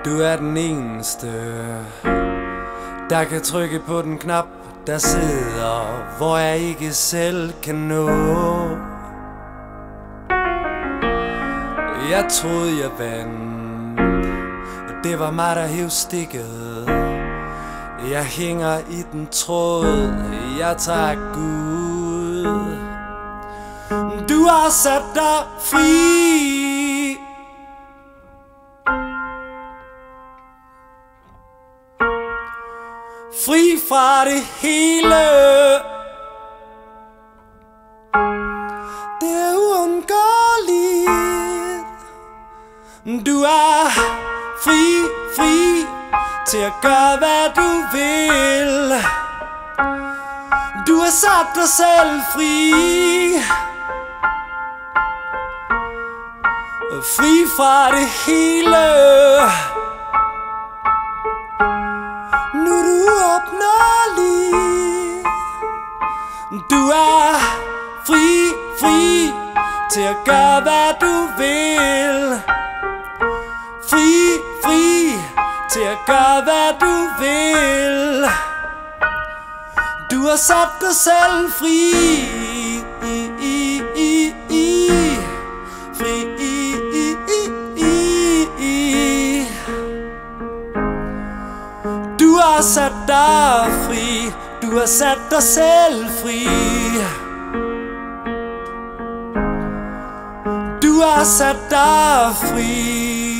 Du er den eneste, der kan trykke på den knap, der sidder, hvor jeg ikke selv kan nå. Jeg troede jeg vandt, og det var mig der hev stikket. Jeg hænger i den tråd, jeg tager Gud. Du har sat dig fri, fri fra det hele. Det er uundgåeligt. Du er fri, fri til at gøre hvad du vil. Du har sat dig selv fri, fri fra det hele. Nu er du uopnåelig. Du er fri, fri til at gøre hvad du vil. Fri, fri til at gøre hvad du vil. Du har sat dig selv fri, fri. Du har sat dig fri, du har sat dig selv fri. Du har sat dig fri.